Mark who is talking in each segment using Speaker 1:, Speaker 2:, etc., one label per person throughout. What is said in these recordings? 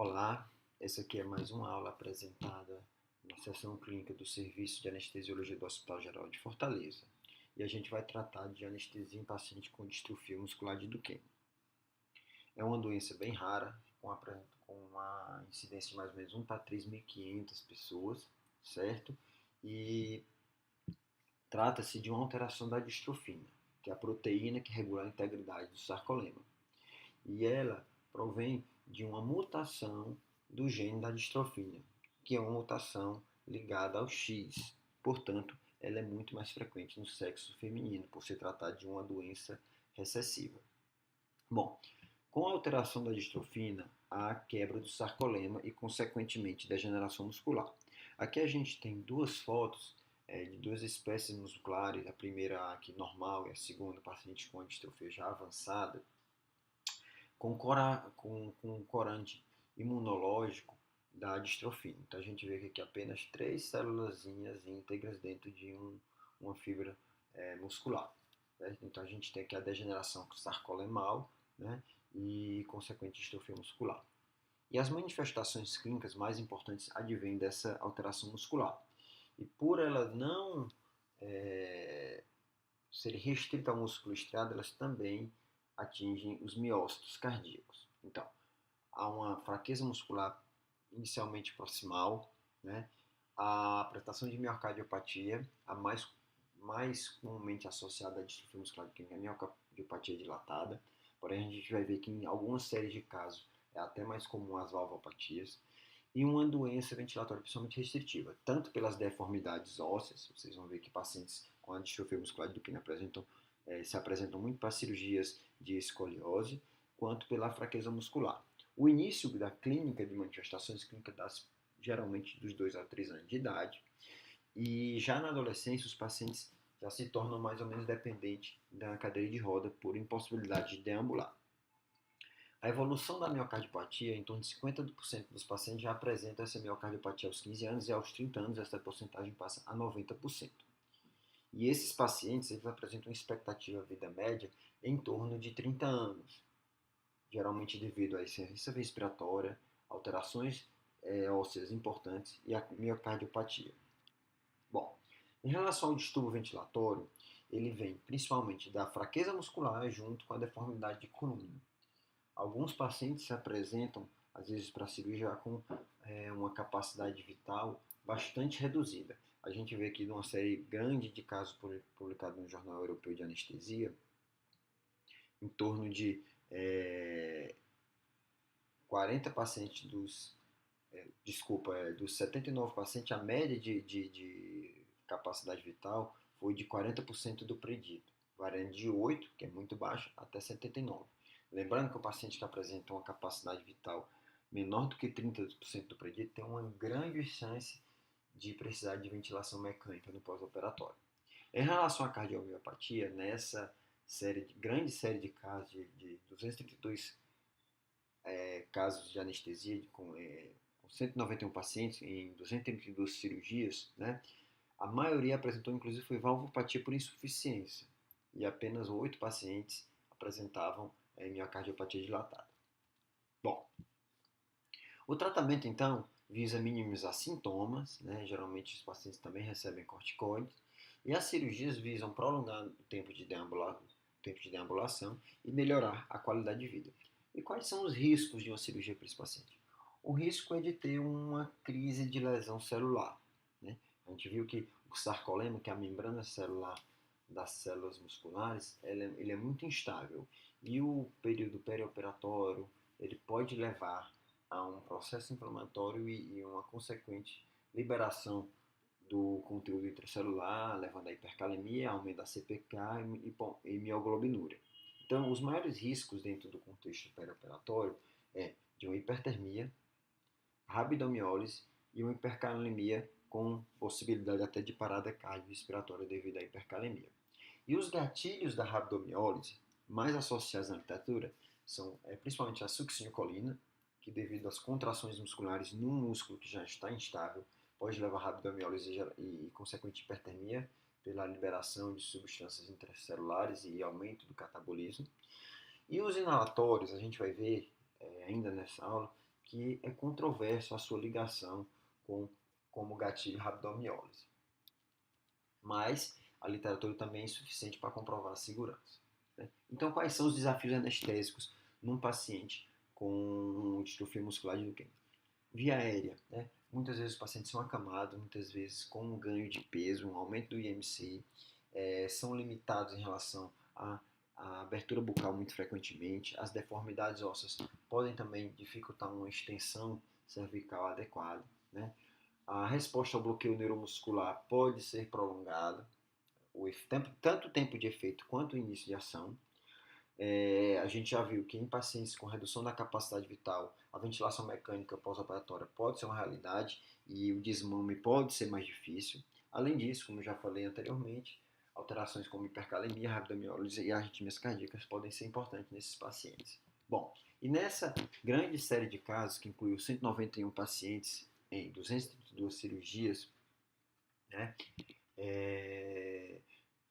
Speaker 1: Olá, essa aqui é mais uma aula apresentada na sessão clínica do Serviço de Anestesiologia do Hospital Geral de Fortaleza. E a gente vai tratar de anestesia em paciente com distrofia muscular de Duchenne. É uma doença bem rara, com uma incidência de mais ou menos 1 para 3.500 pessoas, certo? E trata-se de uma alteração da distrofina, que é a proteína que regula a integridade do sarcolema. E ela provém de uma mutação do gene da distrofina, que é uma mutação ligada ao X. Portanto, ela é muito mais frequente no sexo feminino, por se tratar de uma doença recessiva. Bom, com a alteração da distrofina, há a quebra do sarcolema e, consequentemente, degeneração muscular. Aqui a gente tem duas fotos de duas espécies musculares, a primeira aqui normal e a segunda paciente com a distrofia já avançada, com corante imunológico da distrofina. Então a gente vê aqui apenas 3 células íntegras dentro de uma fibra muscular. Certo? Então a gente tem aqui a degeneração sarcolemal, né, e consequente distrofia muscular. E as manifestações clínicas mais importantes advêm dessa alteração muscular. E por ela não ser restrita ao músculo estriado, elas também atingem os miócitos cardíacos. Então, há uma fraqueza muscular inicialmente proximal, né? A apresentação de miocardiopatia, a mais comumente associada à distrofia muscular que é a miocardiopatia dilatada, porém a gente vai ver que em algumas séries de casos é até mais comum as valvopatias, e uma doença ventilatória principalmente restritiva, tanto pelas deformidades ósseas, vocês vão ver que pacientes com a distrofia muscular de Duchenne se apresentam muito para cirurgias de escoliose, quanto pela fraqueza muscular. O início da clínica de manifestações clínicas das geralmente dos 2 a 3 anos de idade, e já na adolescência os pacientes já se tornam mais ou menos dependentes da cadeira de roda por impossibilidade de deambular. A evolução da miocardiopatia, em torno de 50% dos pacientes já apresentam essa miocardiopatia aos 15 anos e aos 30 anos essa porcentagem passa a 90%. E esses pacientes eles apresentam uma expectativa de vida média em torno de 30 anos, geralmente devido à insuficiência respiratória, alterações ósseas importantes e a miocardiopatia. Bom, em relação ao distúrbio ventilatório, ele vem principalmente da fraqueza muscular junto com a deformidade de coluna. Alguns pacientes se apresentam, às vezes, para a cirurgia com uma capacidade vital bastante reduzida. A gente vê aqui numa série grande de casos publicados no Jornal Europeu de Anestesia, em torno de 40 pacientes dos 79 pacientes, a média de capacidade vital foi de 40% do predito, variando de 8, que é muito baixo, até 79. Lembrando que o paciente que apresenta uma capacidade vital menor do que 30% do predito tem uma grande chance de precisar de ventilação mecânica no pós-operatório. Em relação à cardiomiopatia, nessa grande série de casos, de 232 casos de anestesia com 191 pacientes em 232 cirurgias, né, a maioria apresentou, inclusive, foi valvopatia por insuficiência e apenas 8 pacientes apresentavam miocardiopatia dilatada. Bom, o tratamento, então, visa minimizar sintomas, né? Geralmente os pacientes também recebem corticoides, e as cirurgias visam prolongar o tempo de deambulação e melhorar a qualidade de vida. E quais são os riscos de uma cirurgia para esse paciente? O risco é de ter uma crise de lesão celular, né? A gente viu que o sarcolema, que é a membrana celular das células musculares, ele é muito instável. E o período perioperatório, ele pode levar a um processo inflamatório e uma consequente liberação do conteúdo intracelular, levando a hipercalemia, aumento da CPK e mioglobinúria. Então, os maiores riscos dentro do contexto perioperatório é de uma hipertermia, rabdomiólise e uma hipercalemia com possibilidade até de parada cardiorrespiratória devido à hipercalemia. E os gatilhos da rabdomiólise, mais associados na literatura, são principalmente a succinilcolina, que devido às contrações musculares num músculo que já está instável, pode levar a rabdomiólise e consequente hipertermia pela liberação de substâncias intracelulares e aumento do catabolismo. E os inalatórios, a gente vai ver ainda nessa aula, que é controverso a sua ligação com como gatilho rabdomiólise. Mas a literatura também é insuficiente para comprovar a segurança. Né? Então, quais são os desafios anestésicos num paciente com distrofia muscular de Duchenne? Via aérea, né? Muitas vezes os pacientes são acamados, muitas vezes com um ganho de peso, um aumento do IMC, são limitados em relação à abertura bucal muito frequentemente, as deformidades ósseas podem também dificultar uma extensão cervical adequada, né? A resposta ao bloqueio neuromuscular pode ser prolongada, tanto o tempo de efeito quanto o início de ação. A gente já viu que em pacientes com redução da capacidade vital, a ventilação mecânica pós-operatória pode ser uma realidade e o desmame pode ser mais difícil. Além disso, como eu já falei anteriormente, alterações como hipercalemia, rabdomiólise e arritmias cardíacas podem ser importantes nesses pacientes. Bom, e nessa grande série de casos, que incluiu 191 pacientes em 232 cirurgias, né,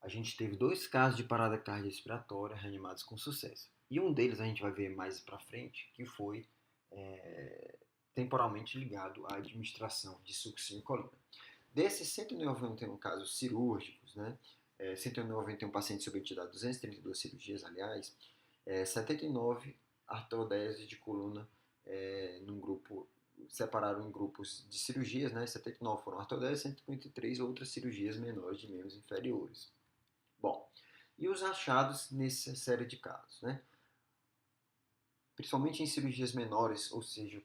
Speaker 1: a gente teve 2 casos de parada cardiorrespiratória reanimados com sucesso. E um deles a gente vai ver mais para frente, que foi temporalmente ligado à administração de succinilcolina. Desses 191 casos cirúrgicos, né, 191 pacientes submetidos a 232 cirurgias, aliás, 79 artrodeses de coluna num grupo, separaram em grupos de cirurgias, né, 79 foram artrodeses, 153 outras cirurgias menores de membros inferiores. Bom, e os achados nessa série de casos, né? Principalmente em cirurgias menores, ou seja,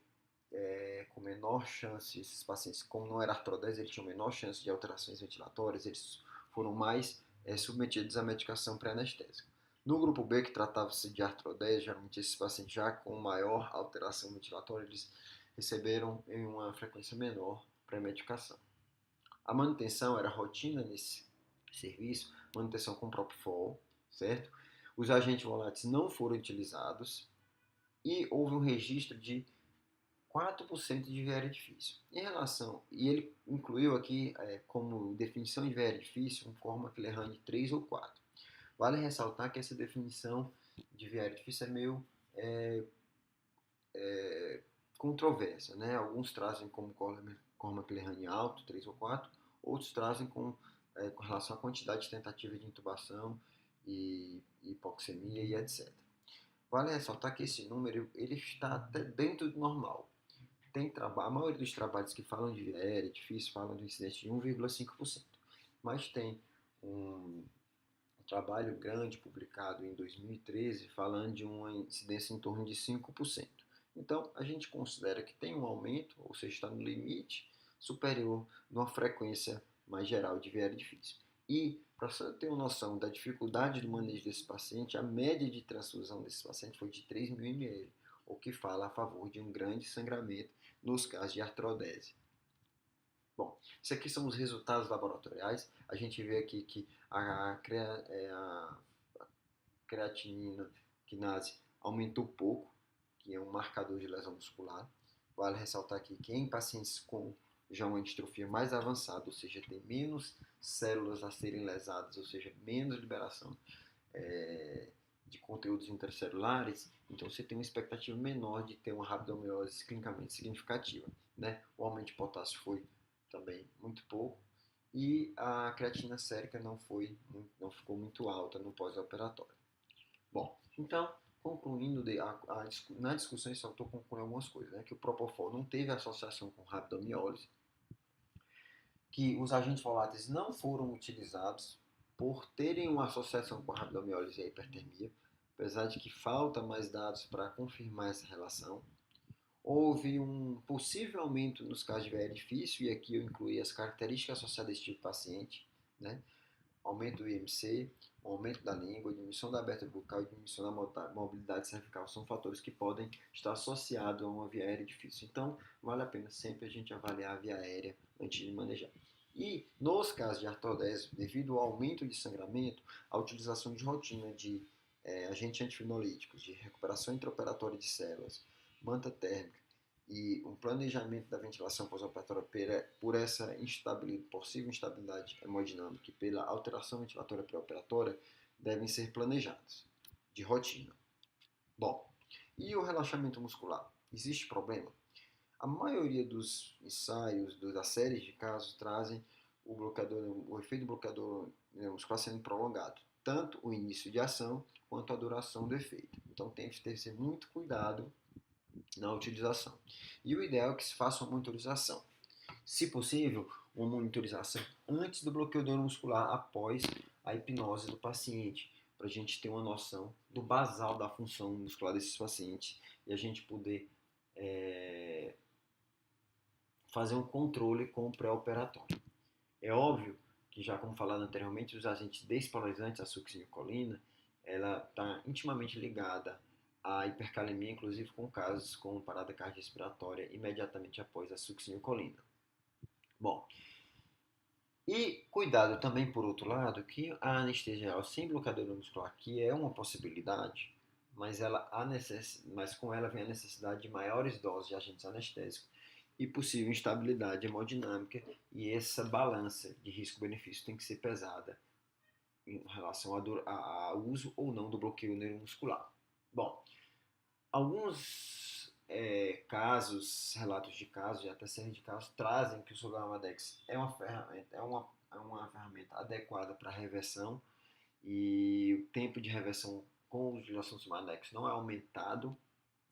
Speaker 1: com menor chance, esses pacientes, como não era artrodese, eles tinham menor chance de alterações ventilatórias, eles foram mais submetidos à medicação pré-anestésica. No grupo B, que tratava-se de artrodese, geralmente esses pacientes já com maior alteração ventilatória, eles receberam em uma frequência menor pré-medicação. A manutenção era rotina nesse serviço, manutenção com Propofol, certo? Os agentes voláteis não foram utilizados e houve um registro de 4% de VL difícil. Em relação, e ele incluiu aqui como definição de VL difícil um Cormack-Lehane 3 ou 4. Vale ressaltar que essa definição de VL difícil é meio controversa, né? Alguns trazem como Cormack-Lehane alto, 3 ou 4, outros trazem com relação à quantidade de tentativa de intubação e hipoxemia e etc. Vale ressaltar que esse número ele está até dentro do normal. A maioria dos trabalhos que falam de VL difícil falam de incidência de 1,5%, mas tem um trabalho grande publicado em 2013 falando de uma incidência em torno de 5%. Então, a gente considera que tem um aumento, ou seja, está no limite superior numa frequência mais geral de VL difícil. E, para você ter uma noção da dificuldade do manejo desse paciente, a média de transfusão desse paciente foi de 3.000 ml, o que fala a favor de um grande sangramento nos casos de artrodese. Bom, isso aqui são os resultados laboratoriais. A gente vê aqui que a creatinina quinase aumentou pouco, que é um marcador de lesão muscular. Vale ressaltar aqui que em pacientes com já uma distrofia mais avançada, ou seja, tem menos células a serem lesadas, ou seja, menos liberação de conteúdos intercelulares, então você tem uma expectativa menor de ter uma rabdomiólise clinicamente significativa. Né? O aumento de potássio foi também muito pouco e a creatina sérica não ficou muito alta no pós-operatório. Bom, então, concluindo, na discussão eu só estou concluindo algumas coisas, né? Que o Propofol não teve associação com rabdomiólise, que os agentes voláteis não foram utilizados por terem uma associação com a rabdomiólise e a hipertermia, apesar de que falta mais dados para confirmar essa relação. Houve um possível aumento nos casos de VL difícil, e aqui eu incluí as características associadas a esse tipo de paciente, né? Aumento do IMC, aumento da língua, diminuição da abertura bucal e diminuição da mobilidade cervical são fatores que podem estar associados a uma via aérea difícil. Então, vale a pena sempre a gente avaliar a via aérea antes de manejar. E, nos casos de artrodese, devido ao aumento de sangramento, a utilização de rotina de agentes antifinolíticos, de recuperação intraoperatória de células, manta térmica e um planejamento da ventilação pós-operatória por essa possível instabilidade hemodinâmica e pela alteração ventilatória pré-operatória devem ser planejados de rotina. Bom, e o relaxamento muscular? Existe problema? A maioria dos ensaios, das séries de casos, trazem o efeito bloqueador neuromuscular sendo prolongado, tanto o início de ação quanto a duração do efeito. Então tem que ter muito cuidado na utilização. E o ideal é que se faça uma monitorização. Se possível, uma monitorização antes do bloqueio neuromuscular após a hipnose do paciente, para a gente ter uma noção do basal da função muscular desses pacientes e a gente poder fazer um controle com o pré-operatório. É óbvio que, já como falado anteriormente, os agentes despolarizantes, a succinilcolina, ela está intimamente ligada à hipercalemia, inclusive com casos com parada cardiorrespiratória imediatamente após a succinilcolina. Bom, e cuidado também, por outro lado, que a anestesia geral sem bloqueador muscular, que é uma possibilidade, mas com ela vem a necessidade de maiores doses de agentes anestésicos e possível instabilidade hemodinâmica, e essa balança de risco-benefício tem que ser pesada em relação ao uso ou não do bloqueio neuromuscular. Bom, alguns relatos de casos e até série de casos trazem que o Sogamadex é uma ferramenta adequada para reversão, e o tempo de reversão com a utilização do Sogamadex não é aumentado,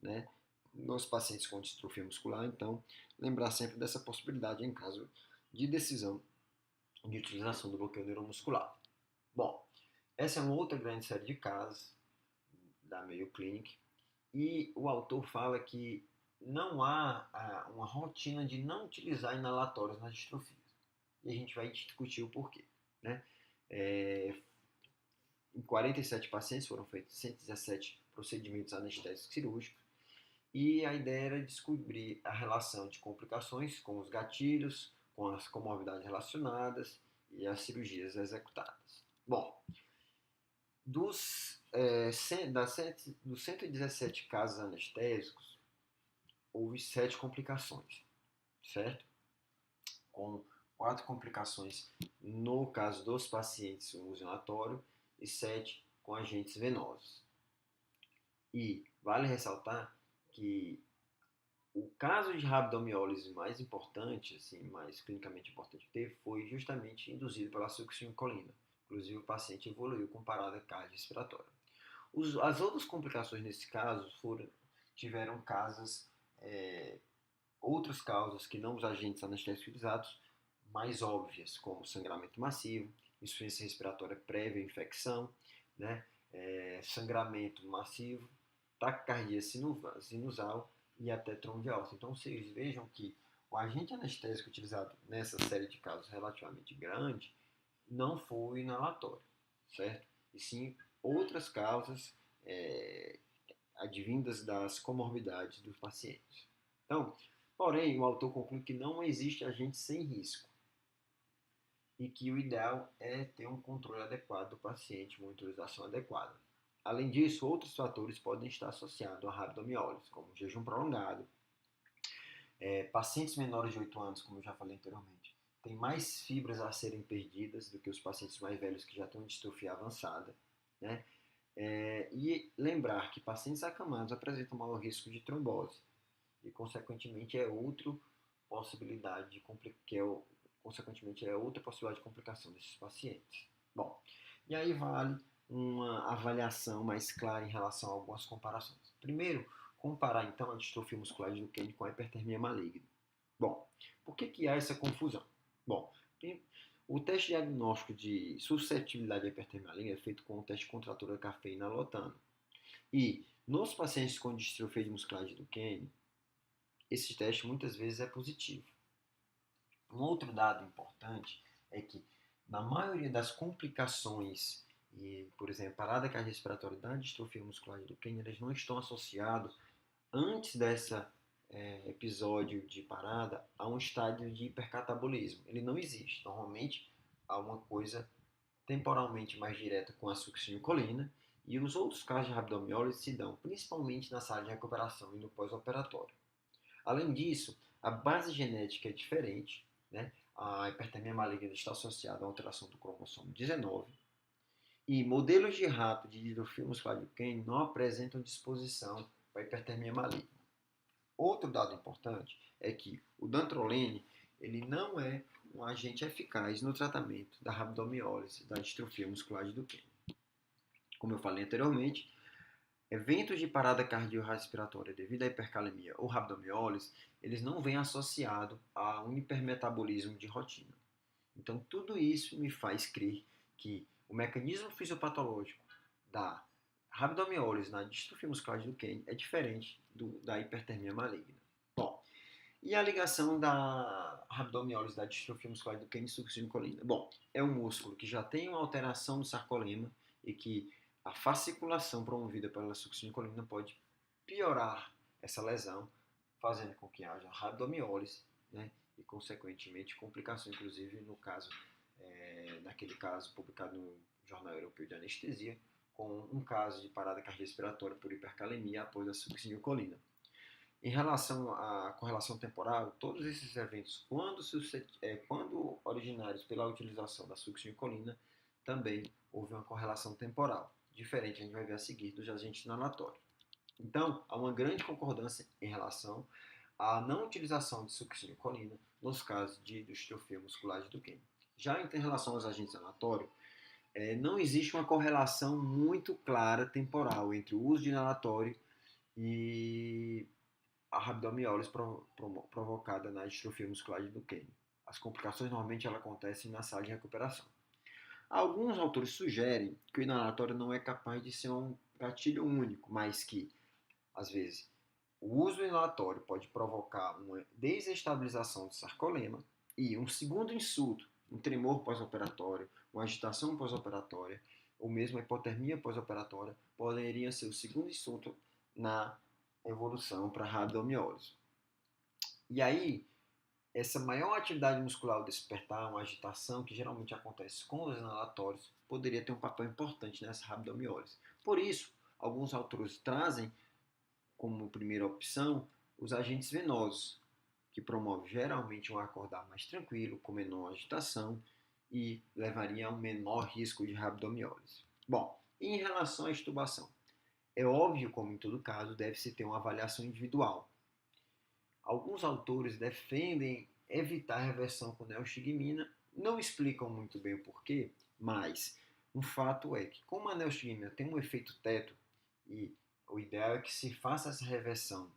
Speaker 1: né, nos pacientes com distrofia muscular. Então, lembrar sempre dessa possibilidade em caso de decisão de utilização do bloqueio neuromuscular. Bom, essa é uma outra grande série de casos da Mayo Clinic, e o autor fala que não há uma rotina de não utilizar inalatórios nas distrofias. E a gente vai discutir o porquê, né? Em 47 pacientes foram feitos 117 procedimentos anestésicos cirúrgicos, e a ideia era descobrir a relação de complicações com os gatilhos, com as comorbidades relacionadas e as cirurgias executadas. Bom, dos 117 casos anestésicos, houve 7 complicações, certo? Com 4 complicações no caso dos pacientes com uso inalatório e 7 com agentes venosos. E vale ressaltar que o caso de rabdomiólise mais importante, assim, mais clinicamente importante que teve, foi justamente induzido pela succinilcolina. Inclusive, o paciente evoluiu com parada cardiorrespiratória. As outras complicações nesse caso tiveram outras causas que não os agentes anestésicos utilizados, mais óbvias, como sangramento massivo, insuficiência respiratória prévia à infecção, né, sangramento massivo, taquicardia sinusal e até tromboembolia. Então, vocês vejam que o agente anestésico utilizado nessa série de casos relativamente grande não foi inalatório, certo? E sim outras causas advindas das comorbidades dos pacientes. Então, porém, o autor conclui que não existe agente sem risco e que o ideal é ter um controle adequado do paciente, monitorização adequada. Além disso, outros fatores podem estar associados à rabdomiólise, como jejum prolongado. Pacientes menores de 8 anos, como eu já falei anteriormente, têm mais fibras a serem perdidas do que os pacientes mais velhos que já têm distrofia avançada, né? E lembrar que pacientes acamados apresentam maior risco de trombose e, consequentemente, é outra possibilidade de complicação desses pacientes. Bom, e aí vale uma avaliação mais clara em relação a algumas comparações. Primeiro, comparar então a distrofia muscular de Duchenne com a hipertermia maligna. Bom, por que há essa confusão? Bom, o teste diagnóstico de suscetibilidade à hipertermia maligna é feito com o teste de contratura cafeína lotano. E nos pacientes com distrofia muscular de Duchenne, esse teste muitas vezes é positivo. Um outro dado importante é que, na maioria das complicações, por exemplo, parada cardiorrespiratória da distrofia muscular de Duchenne, eles não estão associados, antes desse episódio de parada, a um estádio de hipercatabolismo. Ele não existe. Normalmente, há uma coisa temporalmente mais direta com a succinilcolina, e os outros casos de rabdomiólise se dão principalmente na sala de recuperação e no pós-operatório. Além disso, a base genética é diferente, né? A hipertermia maligna está associada à alteração do cromossomo 19, e modelos de rato de distrofia muscular de Duchenne não apresentam disposição para hipertermia maligna. Outro dado importante é que o dantrolene ele não é um agente eficaz no tratamento da rabdomiólise, da distrofia muscular de Duchenne. Como eu falei anteriormente, eventos de parada cardiorrespiratória devido à hipercalemia ou rabdomiólise, eles não vêm associados a um hipermetabolismo de rotina. Então, tudo isso me faz crer que o mecanismo fisiopatológico da rabdomiólise na distrofia muscular de Duchenne é diferente da hipertermia maligna. Bom, e a ligação da rabdomiólise da distrofia muscular de Duchenne e succinilcolina? Bom, é um músculo que já tem uma alteração do sarcolema e que a fasciculação promovida pela succinilcolina pode piorar essa lesão, fazendo com que haja rabdomiólise, né? E, consequentemente, complicações, inclusive, no caso, naquele caso publicado no Jornal Europeu de Anestesia, com um caso de parada cardiorrespiratória por hipercalemia após a succinilcolina. Em relação à correlação temporal, todos esses eventos, quando originários pela utilização da succinilcolina, também houve uma correlação temporal, diferente, a gente vai ver a seguir, dos agentes inalatórios. Então, há uma grande concordância em relação à não utilização de succinilcolina nos casos de distrofia muscular de Duchenne. Já em relação aos agentes inalatórios, não existe uma correlação muito clara temporal entre o uso de inalatório e a rabdomiólise provocada na distrofia muscular de Duchenne. As complicações normalmente acontecem na sala de recuperação. Alguns autores sugerem que o inalatório não é capaz de ser um gatilho único, mas que, às vezes, o uso do inalatório pode provocar uma desestabilização do sarcolema e um segundo insulto, um tremor pós-operatório, uma agitação pós-operatória, ou mesmo a hipotermia pós-operatória, poderiam ser o segundo insulto na evolução para a rabdomiólise. E aí, essa maior atividade muscular ao despertar, uma agitação que geralmente acontece com os inalatórios, poderia ter um papel importante nessa rabdomiólise. Por isso, alguns autores trazem como primeira opção os agentes venosos, que promovem geralmente um acordar mais tranquilo, com menor agitação e levaria a um menor risco de rabdomiólise. Bom, em relação à extubação, é óbvio, como em todo caso, deve-se ter uma avaliação individual. Alguns autores defendem evitar a reversão com neostigmina, não explicam muito bem o porquê, mas um fato é que, como a neostigmina tem um efeito teto, e o ideal é que se faça essa reversão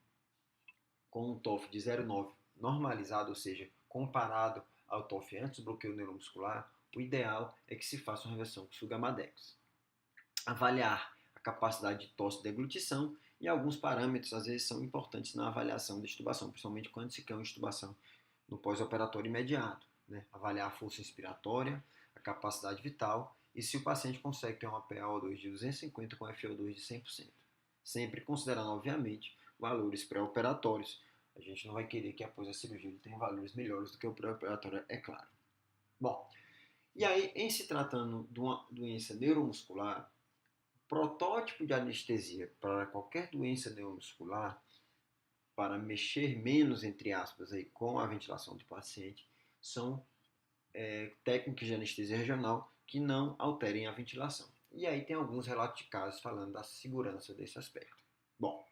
Speaker 1: com um TOF de 0,9 normalizado, ou seja, comparado ao TOF antes do bloqueio neuromuscular, o ideal é que se faça uma reversão com Sugammadex. Avaliar a capacidade de tosse e deglutição e alguns parâmetros, às vezes, são importantes na avaliação da extubação, principalmente quando se quer uma extubação no pós-operatório imediato. Né? Avaliar a força inspiratória, a capacidade vital e se o paciente consegue ter uma PaO2 de 250 com FO2 de 100%. Sempre considerando, obviamente, valores pré-operatórios. A gente não vai querer que após a cirurgia ele tenha valores melhores do que o pré-operatório, é claro. Bom, e aí, em se tratando de uma doença neuromuscular, protótipo de anestesia para qualquer doença neuromuscular, para mexer menos, entre aspas, aí, com a ventilação do paciente, são técnicas de anestesia regional que não alterem a ventilação. E aí tem alguns relatos de casos falando da segurança desse aspecto. Bom,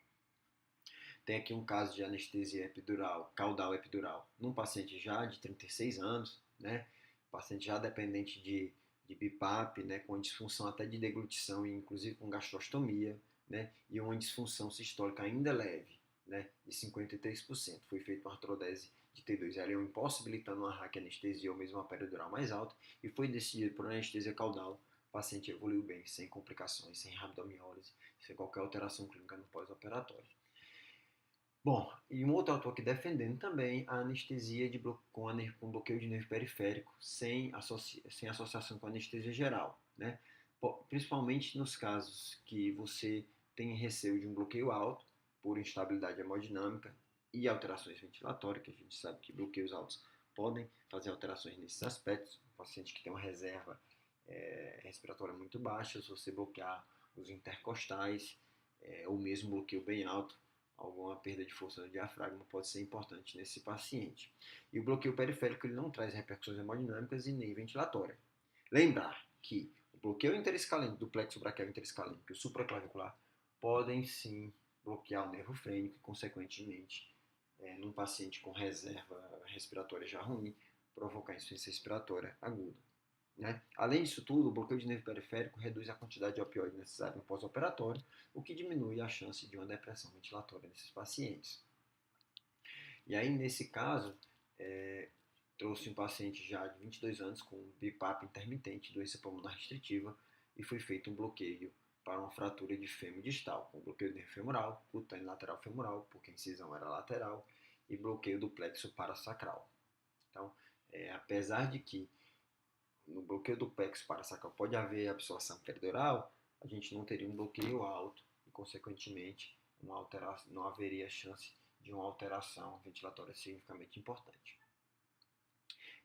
Speaker 1: tem aqui um caso de anestesia epidural, caudal epidural, num paciente já de 36 anos, né? Paciente já dependente de BiPAP, né? Com disfunção até de deglutição, inclusive com gastrostomia, né? E uma disfunção sistólica ainda leve, né? De 53%. Foi feita uma artrodese de T2L, impossibilitando uma raquianestesia ou mesmo uma peridural mais alta, e foi decidido por anestesia caudal. O paciente evoluiu bem, sem complicações, sem rabdomiólise, sem qualquer alteração clínica no pós-operatório. Bom, e um outro autor aqui defendendo também a anestesia com bloqueio de nervo periférico, sem associação com anestesia geral, né? Principalmente nos casos que você tem receio de um bloqueio alto, por instabilidade hemodinâmica e alterações ventilatórias, que a gente sabe que bloqueios altos podem fazer alterações nesses aspectos. Um paciente que tem uma reserva respiratória muito baixa, se você bloquear os intercostais, ou mesmo bloqueio bem alto, alguma perda de força no diafragma pode ser importante nesse paciente. E o bloqueio periférico ele não traz repercussões hemodinâmicas e nem ventilatórias. Lembrar que o bloqueio interescalênico, do plexo braquial interescalênico e o supraclavicular podem sim bloquear o nervo frênico e, consequentemente, num paciente com reserva respiratória já ruim, provocar insuficiência respiratória aguda. Né? Além disso tudo, o bloqueio de nervo periférico reduz a quantidade de opioide necessária no pós-operatório, o que diminui a chance de uma depressão ventilatória nesses pacientes. E aí, nesse caso, trouxe um paciente já de 22 anos com BIPAP intermitente, doença pulmonar restritiva, e foi feito um bloqueio para uma fratura de fêmur distal, com bloqueio do nervo femoral, cutâneo lateral femoral, porque a incisão era lateral, e bloqueio do plexo parasacral. Então, apesar de que no bloqueio do plexo parasacral pode haver absorção peridural, a gente não teria um bloqueio alto e, consequentemente, não haveria chance de uma alteração ventilatória significativamente importante.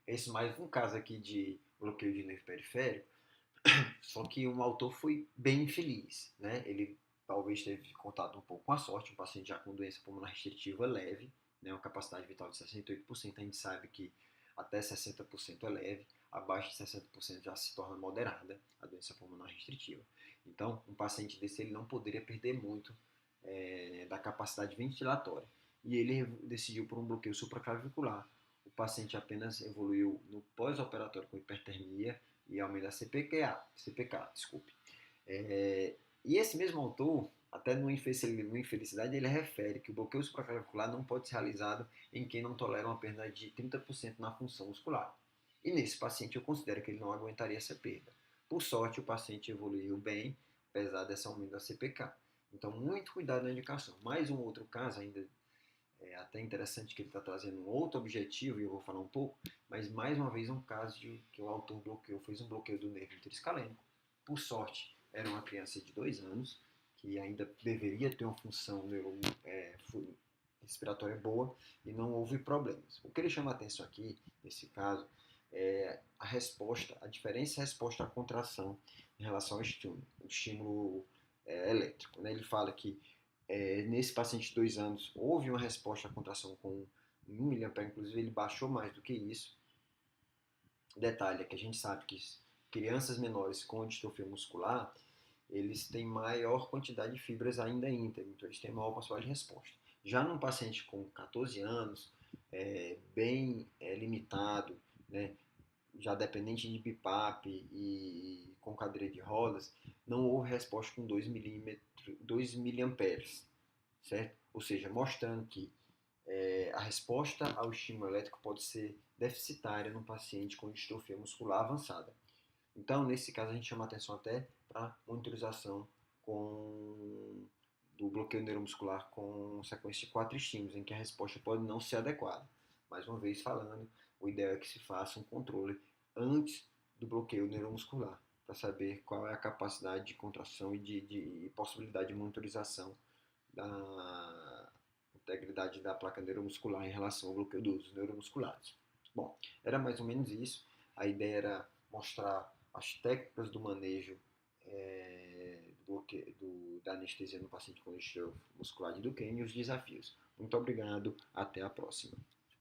Speaker 1: Esse mais um caso aqui de bloqueio de nervo periférico, só que um autor foi bem infeliz, né? Ele talvez teve contato um pouco com a sorte, um paciente já com doença pulmonar restritiva leve, né? Uma capacidade vital de 68%, a gente sabe que até 60% é leve, abaixo de 60% já se torna moderada a doença pulmonar restritiva. Então, um paciente desse ele não poderia perder muito da capacidade ventilatória. E ele decidiu por um bloqueio supraclavicular. O paciente apenas evoluiu no pós-operatório com hipertermia e aumento da CPK, desculpe. E esse mesmo autor, até no Infelicidade, ele refere que o bloqueio supraclavicular não pode ser realizado em quem não tolera uma perda de 30% na função muscular. E nesse paciente eu considero que ele não aguentaria essa perda. Por sorte, o paciente evoluiu bem, apesar desse aumento da CPK. Então, muito cuidado na indicação. Mais um outro caso ainda até interessante que ele está trazendo um outro objetivo, e eu vou falar um pouco, mas mais uma vez um caso de que o autor bloqueou, fez um bloqueio do nervo interescalênico. Por sorte, era uma criança de 2 anos, que ainda deveria ter uma função respiratória boa e não houve problemas. O que ele chama a atenção aqui, nesse caso, é a resposta, a diferença de resposta à contração em relação ao estímulo elétrico. Né? Ele fala que nesse paciente de 2 anos houve uma resposta à contração com 1 mA, inclusive ele baixou mais do que isso. Detalhe é que a gente sabe que crianças menores com distrofia muscular, eles têm maior quantidade de fibras ainda íntegras, então eles têm maior possibilidade de resposta. Já num paciente com 14 anos, bem limitado, né, já dependente de BIPAP e com cadeira de rodas, não houve resposta com 2 miliamperes, certo? Ou seja, mostrando que a resposta ao estímulo elétrico pode ser deficitária no paciente com distrofia muscular avançada. Então, nesse caso, a gente chama atenção até para monitorização do bloqueio neuromuscular com sequência de 4 estímulos, em que a resposta pode não ser adequada. Mais uma vez falando, o ideal é que se faça um controle antes do bloqueio neuromuscular, para saber qual é a capacidade de contração e de possibilidade de monitorização da integridade da placa neuromuscular em relação ao bloqueio dos neuromusculares. Bom, era mais ou menos isso. A ideia era mostrar as técnicas do manejo da anestesia no paciente com distrofia muscular de Duchenne e os desafios. Muito obrigado, até a próxima.